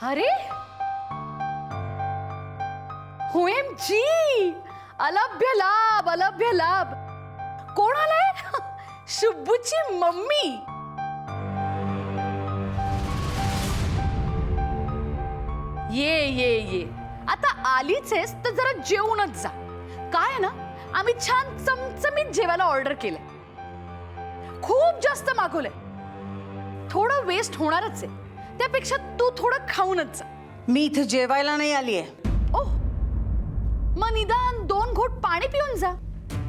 अरे OMG, अलभ्य लाभ, अलभ्य लाभ. कोण आलाय? शुभूची मम्मी. ये आता आलीच आहेस तर जरा जेवूनच जा. काय ना, आम्ही छान चमचमीत जेवायला ऑर्डर केलंय. खूप जास्त मागवलंय. थोडं वेस्ट होणारच आहे. त्यापेक्षा तू थोडं खाऊनच जा. मी इथे जेवायला नाही आलीये. ओह, मग निदान 2 घोट पाणी पिऊन जा.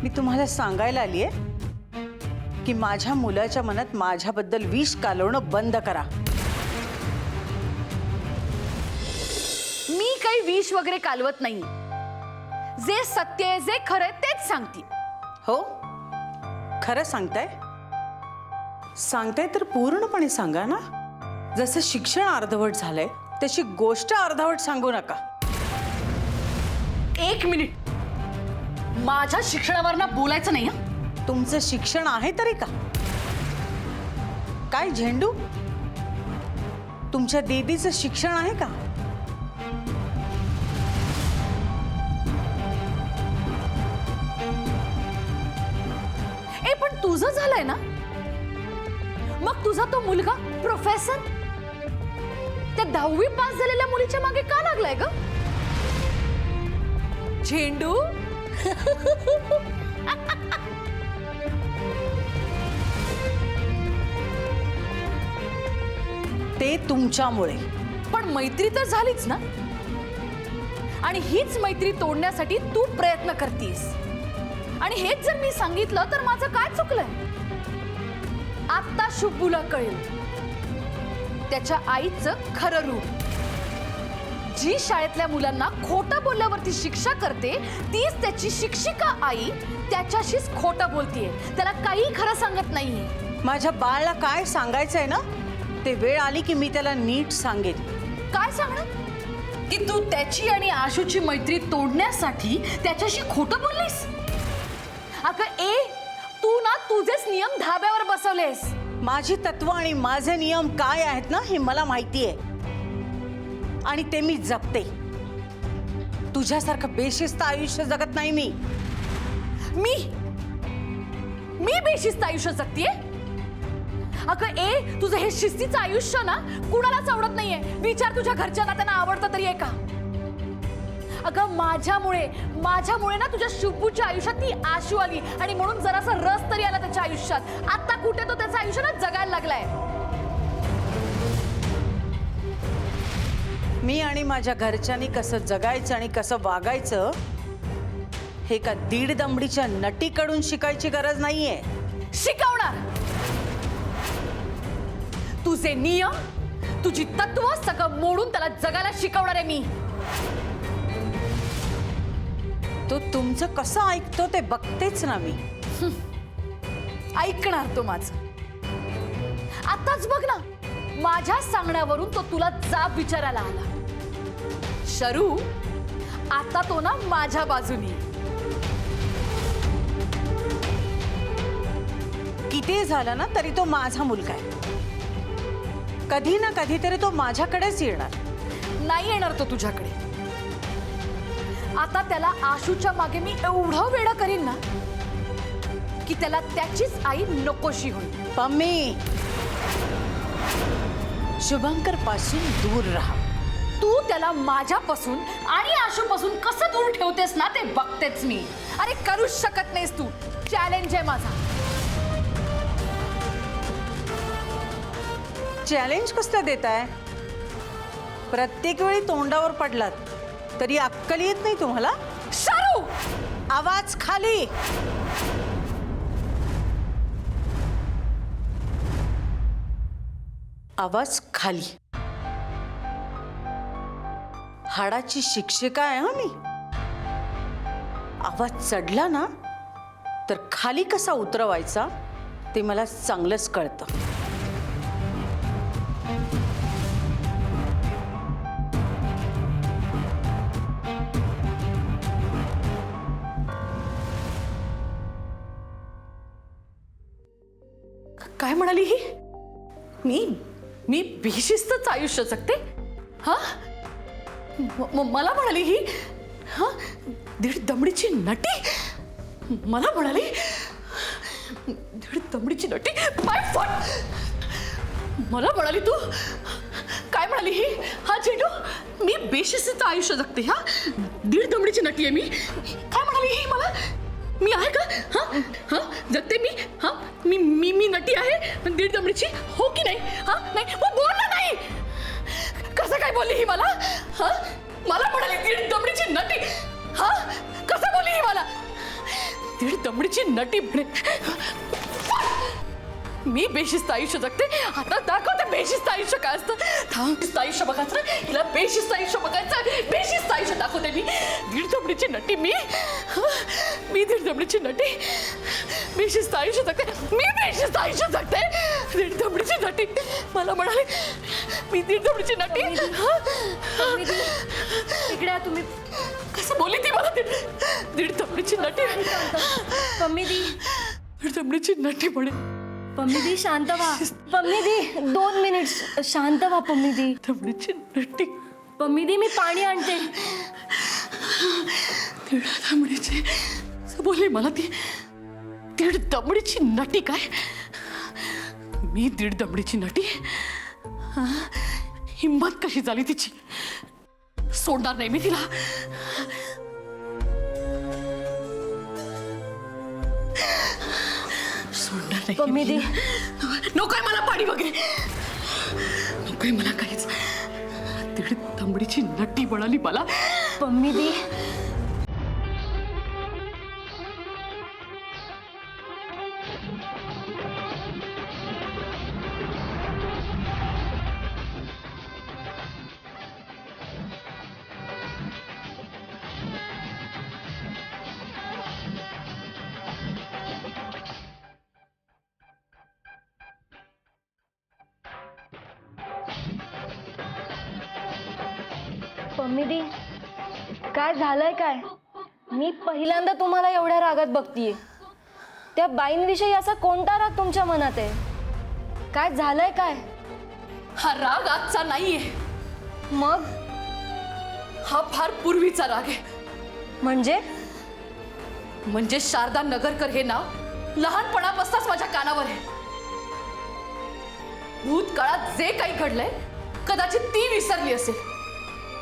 मी तुम्हाला सांगायला आलीये की माझ्या मुलाच्या मनात माझ्याबद्दल विष कालवणं बंद करा. मी काही विष वगैरे कालवत नाही. जे सत्य आहे, जे खरं आहे तेच सांगते. हो, खरं सांगताय? सांगताय तर पूर्णपणे सांगा ना. जसं शिक्षण अर्धवट झालंय तशी गोष्ट अर्धवट सांगू नका. 1 मिनिट. माझ्या शिक्षणावर ना बोलायचं नाही हं? तुमचं शिक्षण आहे तरी का? काय झेंडू, तुमच्या दीदीचं शिक्षण आहे का? पण तुझं झालंय ना. मग तुझा तो मुलगा प्रोफेसर त्या 10वी पास झालेल्या मुलीच्या मागे का लागलाय ग? झेंडू. ते तुमच्यामुळे. पण मैत्री तर झालीच ना. आणि हीच मैत्री तोडण्यासाठी तू प्रयत्न करतीस. आणि हेच जर मी सांगितलं तर माझं काय चुकलंय? आता शुभूला कळेल त्याच्या आईचं खरं रूप. जी शाळेतल्या मुलांना खोटं बोलल्यावरती शिक्षा करते तीच त्याची शिक्षिका आई त्याच्याशीच खोटं बोलतीये. त्याला काही खरं सांगत नाहीये. माझ्या बाळाला काय सांगायचंय ना, ते वेळ आली की मी त्याला नीट सांगेन. काय सांगणार? की तू त्याची आणि आशूची मैत्री तोडण्यासाठी त्याच्याशी खोटं बोललीस? अगं तू ना तुझेच नियम धाब्यावर बसवलेस. माझी तत्व आणि माझे नियम काय आहेत ना हे मला माहिती आहे आणि ते मी जपते. तुझ्यासारखं बेशिस्त आयुष्य जगत नाही मी. मी बेशिस्त आयुष्य जगतीये? अगं तुझं हे शिस्तीचं आयुष्य ना कुणालाच आवडत नाहीये. विचार तुझ्या घरच्यांना, त्यांना आवडतं तरी आहे का? अगं माझ्यामुळे ना तुझ्या शुभूच्या आयुष्यात ती आशू आली आणि म्हणून जरासा रस तरी आला त्याच्या आयुष्यात. आता कुठे तो त्याचं आयुष्य ना जगायला लागलाय. मी आणि माझ्या घरच्यांनी कसं जगायचं आणि कसं वागायचं हे का दीड दमडीच्या नटीकडून शिकायची गरज नाहीये. शिकवणार. तुझे नियम, तुझी तत्व सगळं मोडून त्याला जगायला शिकवणार आहे मी. तो तुमचं कसं ऐकतो ते बघतेच ना मी. ऐकणार तो माझं. आताच बघ ना, माझ्या सांगण्यावरून तो तुला जाब विचारायला आला. शरू, आता तो ना माझ्या बाजूनी. किती झालं ना तरी तो माझा मुलगा आहे. कधी ना कधीतरी तो माझ्याकडेच येणार. नाही येणार तो तुझ्याकडे. आता त्याला आशूच्या मागे मी एवढं वेडं करीन ना की त्याला त्याचीच आई नकोशी होईल. पम्मी, शुभंकर पासून दूर राहा. तू त्याला माझ्यापासून आणि आशूपासून कसं दूर ठेवतेस ना ते बघतेच मी. अरे करूच शकत नाहीस तू. चॅलेंज आहे माझा. चॅलेंज कसलं देताय? प्रत्येक वेळी तोंडावर पडलात तरी अक्कल येत नाही तुम्हाला? शरू, आवाज खाली. आवाज खाली. हाडाची शिक्षिका आहे हा मी. आवाज चढला ना तर खाली कसा उतरवायचा ते मला चांगलंच कळतं. काय म्हणाली ही? मी बेशिस्तच आयुष्य जगते? हा मला म्हणाली ही हा दीड दमडीची नटी मला म्हणाली दीड दमडीची नटी माय फट मला म्हणाली तू काय म्हणाली ही हा झेंडू मी बेशिस्तीचं आयुष्य जगते हा दीड दमडीची नटी आहे मी काय म्हणाली ही मला मी आहे का हा हा जगते मी हा मी मी मी नटी आहे दीड दमडीची हो की नाही हा नाही मग बोलला नाही कसं काय बोलली ही मला हा मला म्हणाली दीड दमडीची नटी हा कसं बोलली ही मला दीड दमडीची नटी म्हणे मी बेशिस्त आयुष्य जगते आता दाखवते बेशिस्त आयुष्य काय असतं थांब आयुष्य बघायचं हिला बेशिस्त आयुष्य बघायचं बेशिस्त आयुष्य दाखवते मी दीड दमडीची नटी मी दीड दमडीची नटी बेशिस्त आयुष्य जगते मी बेशिस्त आयुष्य जगते दीड दमडीची नटी मला म्हणाले मी दीड दमडीची नटी इकडे तुम्ही कसं बोलली ती मला दीड दमडीची नटी दीड दमडीची नटी म्हणे पम्मीदी शांत व्हा पम्मीदी 2 मिनिट शांत व्हा पम्मीदी दमडीची नटी पम्मीदी मी पाणी आणते दीड दमडीची बोलली मला ती दीड दमडीची नटी काय मी दीड दमडीची नटी हिंमत कशी झाली तिची सोडणार नाही मी तिला सोडणार नाही पम्मीदी नकोय मला पाणी वगैरे नकोय मला काहीच दीड दमडीची नटी म्हणाली मला पम्मीदी पम्मीदी काय झालंय काय मी पहिल्यांदा तुम्हाला एवढ्या रागात बघतीये त्या बाईंविषयी असा कोणता राग तुमच्या मनात आहे काय झालंय काय हा राग आजचा नाहीये मग हा फार पूर्वीचा राग आहे म्हणजे शारदा नगरकर हे नाव लहानपणापासूनच माझ्या कानावर आहे भूतकाळात जे काही घडलंय कदाचित ती विसरली असेल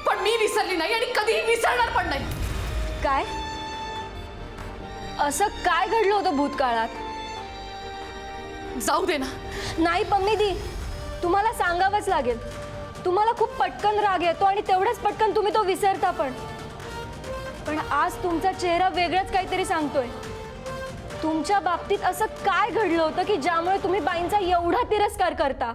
पण मी विसरली नाही आणि कधीही विसरणार पण नाही काय असं काय घडलं होतं भूतकाळात जाऊ दे ना नाही पम्मीदी तुम्हाला सांगावंच लागेल तुम्हाला खूप पटकन राग येतो आणि तेवढंच पटकन तुम्ही तो विसरता पण आज तुमचा चेहरा वेगळंच काहीतरी सांगतोय तुमच्या बाबतीत असं काय घडलं होतं की ज्यामुळे तुम्ही बाईंचा एवढा तिरस्कार करता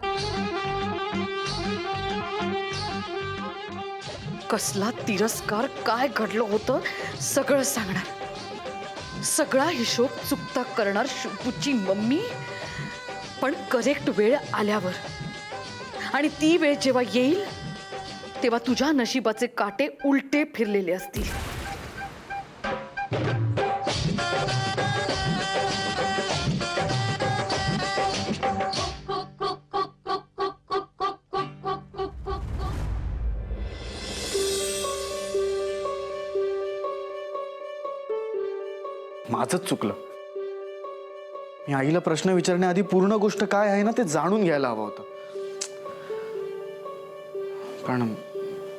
कसला तिरस्कार काय घडलं होतं सगळं सांगणार सगळा हिशोब चुकता करणार शुभूची मम्मी पण करेक्ट वेळ आल्यावर आणि ती वेळ जेव्हा येईल तेव्हा तुझ्या नशिबाचे काटे उलटे फिरलेले असतील माझंच चुकलं मी आईला प्रश्न विचारण्याआधी पूर्ण गोष्ट काय आहे ना ते जाणून घ्यायला हवं होतं पण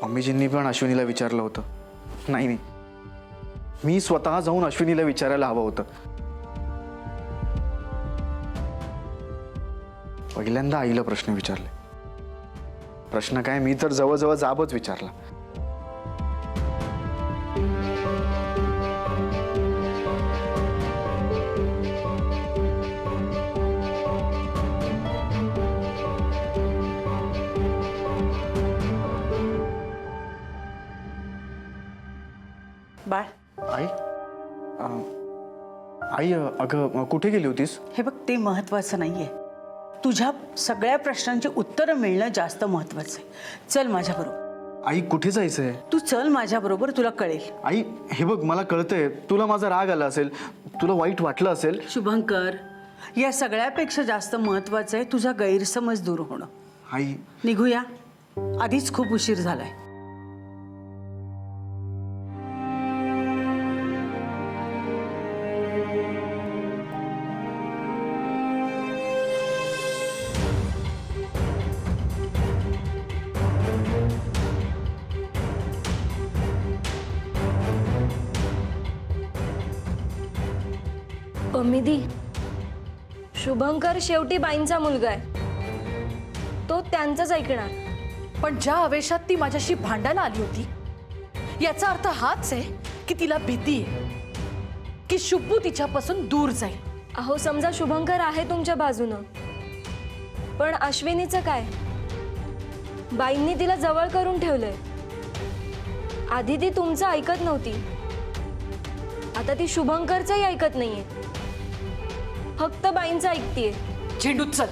मम्मीजींनी पण अश्विनीला विचारलं होतं नाही मी स्वतः जाऊन अश्विनीला विचारायला हवं होतं पहिल्यांदा आईला प्रश्न विचारले प्रश्न काय मी तर जवळजवळ जाबच विचारला बाळ आई आई अगं कुठे गेली होतीस हे बघ ते महत्वाचं नाहीये तुझ्या सगळ्या प्रश्नांची उत्तरं मिळणं जास्त महत्वाचं आहे चल माझ्याबरोबर आई कुठे जायचंय तू चल माझ्याबरोबर तुला कळेल आई हे बघ मला कळतंय तुला माझा राग आला असेल तुला वाईट वाटलं असेल शुभंकर या सगळ्यापेक्षा जास्त महत्वाचं आहे तुझा गैरसमज दूर होणं आई निघूया आधीच खूप उशीर झालाय. पम्मिदी, शुभंकर शेवटी बाईंचा मुलगा आहे. तो त्यांचंच ऐकणार. पण ज्या आवेशात ती माझ्याशी भांडायला आली होती याचा अर्थ हाच आहे की तिला भीती आहे की शुभू तिच्यापासून दूर जाईल. अहो, समजा शुभंकर आहे तुमच्या बाजूनं, पण अश्विनीचं काय? बाईंनी तिला जवळ करून ठेवलंय. आधी ती तुमचं ऐकत नव्हती, आता ती शुभंकरचंही ऐकत नाहीये, फक्त बाईंचं ऐकतीये. झेंडू चल.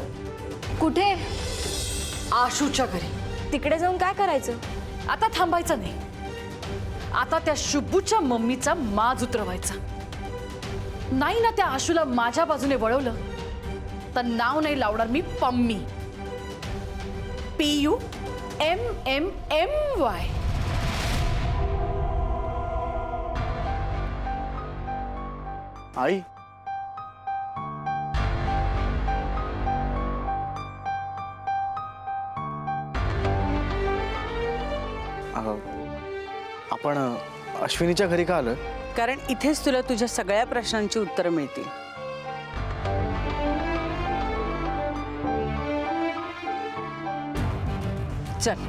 कुठे? आशूच्या घरी. तिकडे जाऊन काय करायचं? आता थांबायचं नाही. आता त्या शुभूच्या मम्मीचा माज उतरवायचा. नाही ना त्या आशूला माझ्या बाजूने वळवलं तर नाव नाही लावणार मी पम्मी. PUMMMY. आई, आपण अश्विनीच्या घरी का आलोय? कारण इथेच तुला तुझ्या सगळ्या प्रश्नांची उत्तरं मिळतील. चल.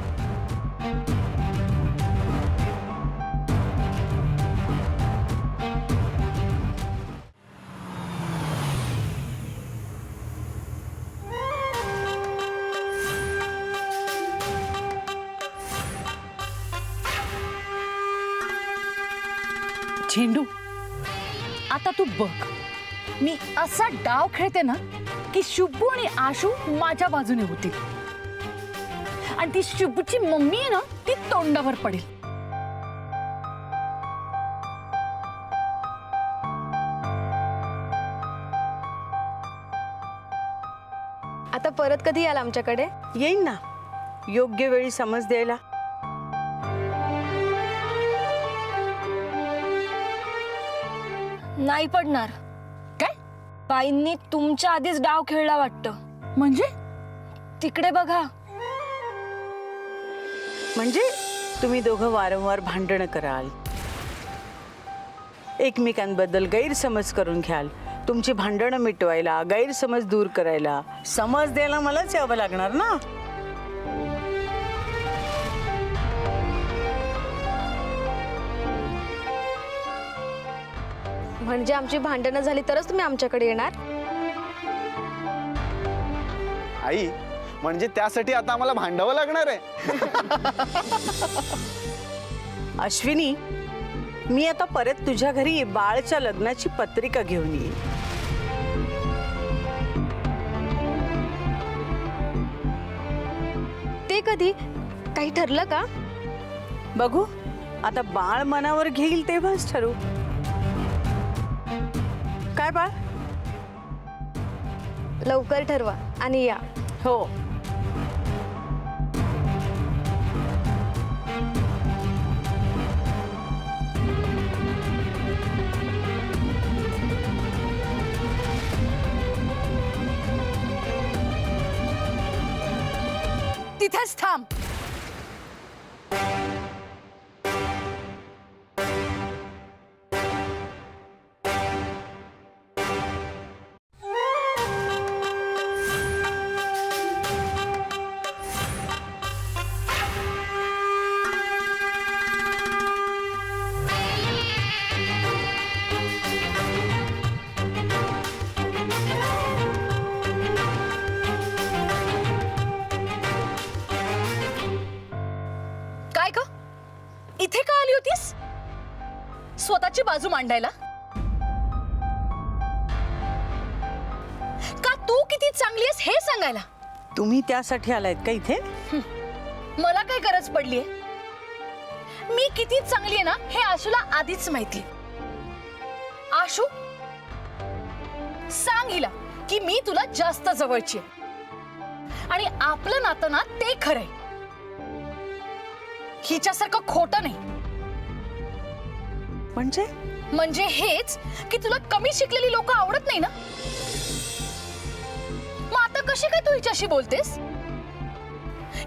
झेंडू, आता तू बघ, मी असा डाव खेळते ना की शुभू आणि आशू माझ्या बाजूने होतील आणि ती शुभूची मम्मी आहे ना ती तोंडावर पडेल. आता परत कधी याल आमच्याकडे? येईन ना, योग्य वेळी समज द्यायला. नाही पडणार. काय बाईंनी तुमच्या आधीच डाव खेळला वाटतं. म्हणजे? तिकडे बघा. म्हणजे तुम्ही दोघं वारंवार भांडणं कराल, एकमेकांबद्दल गैरसमज करून घ्याल. तुमची भांडणं मिटवायला, गैरसमज दूर करायला, समज द्यायला मलाच यावं लागणार ना. म्हणजे आमची भांडणं झाली तरच तुम्ही आमच्याकडे येणार? आई, म्हणजे त्यासाठी आता आम्हाला भांडावं लागणार आहे? अश्विनी, मी आता परत तुझ्या घरी बाळच्या लग्नाची पत्रिका घेऊन येईन. ते कधी? काही ठरलं का? बघू, आता बाळ मनावर घेईल तेव्हाच ठरू. काय बाळ? लवकर ठरवा आणि या. हो. तिथेच थांब. काय ग, इथे का आली होतीस? स्वतःची बाजू मांडायला? का तू किती चांगली आहेस हे सांगायला? तुम्ही त्यासाठी आलायत का इथे? मला काय गरज पडलीये? मी किती चांगली आहे ना हे आशूला आधीच माहिती. आशू, सांग हिला की मी तुला जास्त जवळची आहे आणि आपलं नातं ना ते खरंय. हिच्यासारखं खोटं नाही. म्हणजे हेच की तुला कमी शिकलेली लोक आवडत नाही ना. मग आता कशी काय तू हिच्याशी बोलतेस,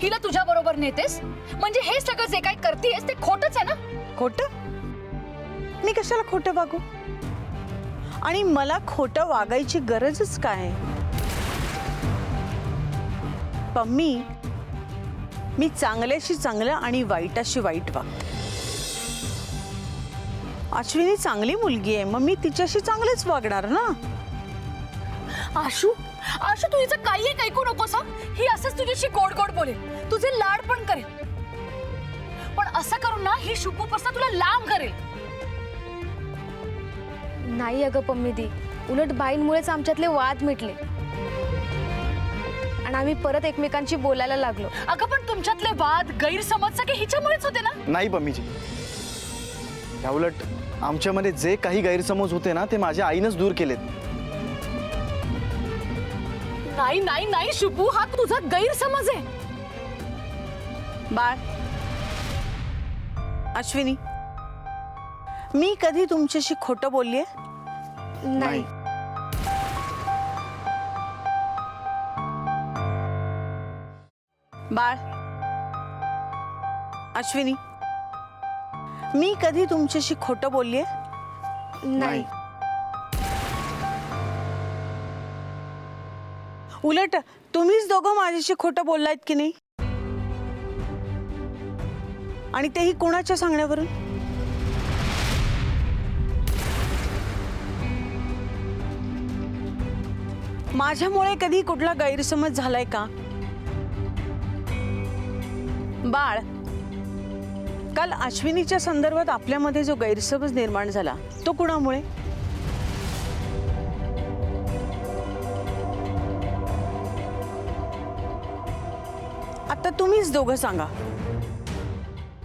हिला तुझ्या बरोबर नेतेस? म्हणजे हे सगळं जे काय करतेस ते खोटच आहे ना. खोटं? मी कशाला खोटं वागू? आणि मला खोटं वागायची गरजच काय? पम्मी, मी चांगल्याशी चांगलं आणि वाईटाशी वाईट वागते. अश्विनी चांगली मुलगी आहे, मग मी तिच्याशी चांगलेच वागणार ना. आशू, आशू तू हिचं काही एक ऐकू नकोस. ही असंच तुझ्याशी गोड गोड बोलेल, तुझे लाड पण करेल, पण असं करून ना ही शुभूपासून तुला लांब करेल. नाही अगं पम्मी दी, उलट बाईंमुळेच आमच्यातले वाद मिटले आणि आम्ही परत एकमेकांशी बोलायला लागलो. अगं पण तुमच्यातले वाद गैरसमज सगळे हिच्यामुळेच होते ना. नाही पम्मीजी, याउलट आमच्यामध्ये जे काही गैरसमज होते ना ते माझ्या आईनंच दूर केलेत. नाही नाही नाही शुभू, हा तुझा गैरसमज आहे. बाळ, अश्विनी, मी कधी तुमच्याशी खोटं बोललीये? नाही. बाळ, अश्विनी, मी कधी तुमच्याशी खोटं बोललीये? नाही. उलट तुम्हीच दोघं माझ्याशी खोटं बोललायत की नाही? आणि तेही कोणाच्या सांगण्यावरून? माझ्यामुळे कधी कुठला गैरसमज झालाय का? बाळ, काल अश्विनीच्या संदर्भात आपल्यामध्ये जो गैरसमज निर्माण झाला तो कुणामुळे? आता तुम्हीच दोघं सांगा,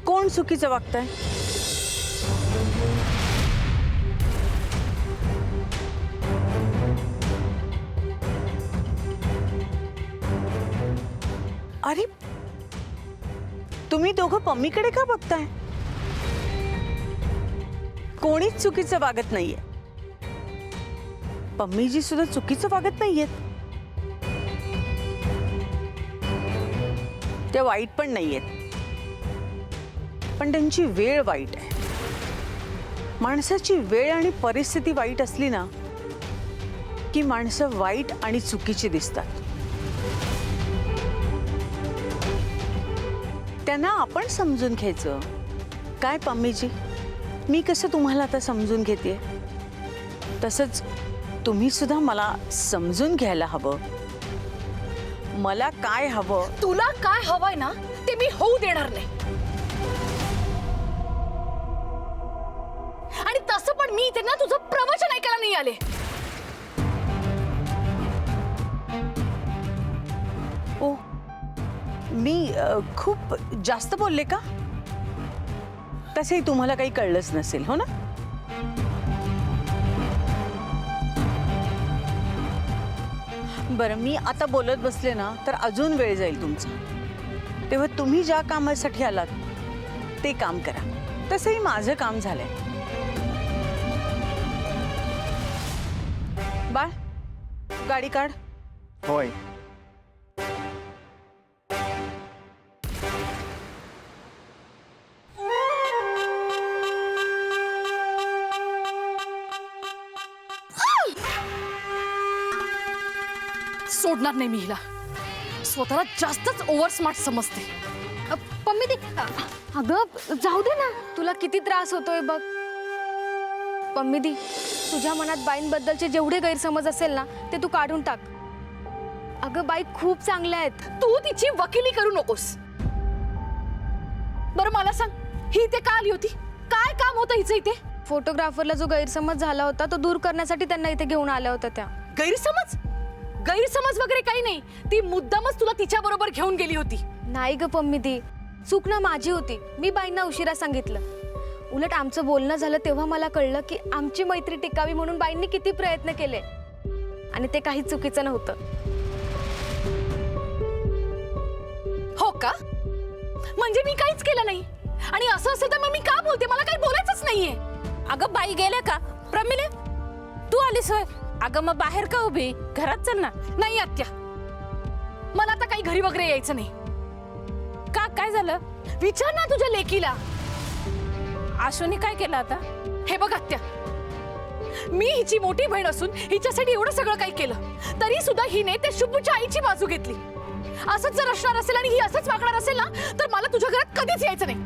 कोण चुकीचं वागतंय? अरे, तुम्ही दोघं पम्मीकडे का बघताय? कोणीच चुकीचं वागत नाहीये. पम्मीजी सुद्धा चुकीचं वागत नाहीयेत. त्या वाईट पण नाहीयेत, पण त्यांची वेळ वाईट आहे. माणसाची वेळ आणि परिस्थिती वाईट असली ना की माणसं वाईट आणि चुकीची दिसतात. त्यांना आपण समजून घ्यायचं. काय पम्मीजी, मी कसं तुम्हाला आता समजून घेते, तसंच तुम्ही सुद्धा मला समजून घ्यायला हवं. मला काय हवं, तुला काय हवंय ना ते मी होऊ देणार नाही. आणि तसं पण मी इथे ना तुझं प्रवचन ऐकायला नाही आले. ओ, मी खूप जास्त बोलले का? तसंही तुम्हाला काही कळलंच नसेल, हो ना? बरं, मी आता बोलत बसले ना तर अजून वेळ जाईल तुमचा. तेव्हा तुम्ही ज्या कामासाठी आलात ते काम करा. तसंही माझं काम झालंय. बाळ, गाडी काढ. होय. सोडणार नाही मी हिला. स्वतःला जास्तच ओव्हर स्मार्ट समजते. पम्मी दी, अगं जाऊ दे ना, तुला किती त्रास होतोय बघ. पम्मी दी, तुझ्या मनात बाईंबद्दलचे जेवढे गैरसमज असेल ना ते तू काढून टाक. अगं बाई खूप चांगल्या आहेत. तू तिची वकिली करू नकोस. बरं मला सांग, ही इथे का आली होती? काय काम होतं हिचं इथे? फोटोग्राफरला जो गैरसमज झाला होता तो दूर करण्यासाठी त्यांना इथे घेऊन आल्या होत्या त्या. गैरसमज? गैरसमज वगैरे काही नाही. ती मुद्दामच तुला तिच्या बरोबर घेऊन गेली होती. नाही ग पम्मी दी, चूक ना माझी होती. मी बाईंना उशिरा सांगितलं. उलट आमचं बोलणं झालं तेव्हा मला कळलं की आमची मैत्री टिकावी म्हणून बाईंनी किती प्रयत्न केले आणि ते काही चुकीचं नव्हतं. हो का? म्हणजे मी काहीच केलं नाही. असं असेल तर मग मी का बोलते? मला काही बोलायचंच नाहीये. अगं बाई गेल्या का? प्रमिले तू आलीस होय? अगं मग बाहेर का उभी? घरात चल ना. नाही आत्या, मला आता काही घरी वगैरे यायचं नाही. का काय झालं? विचार ना तुझ्या लेकीला. अश्विनी काय केलं आता? हे बघ आत्या, मी हिची मोठी बहीण असून हिच्यासाठी एवढं सगळं काही केलं तरी सुद्धा हिने त्या शुभूच्या आईची बाजू घेतली. असंच जर असणार असेल आणि ही असंच वागणार असेल ना तर मला तुझ्या घरात कधीच यायचं नाही.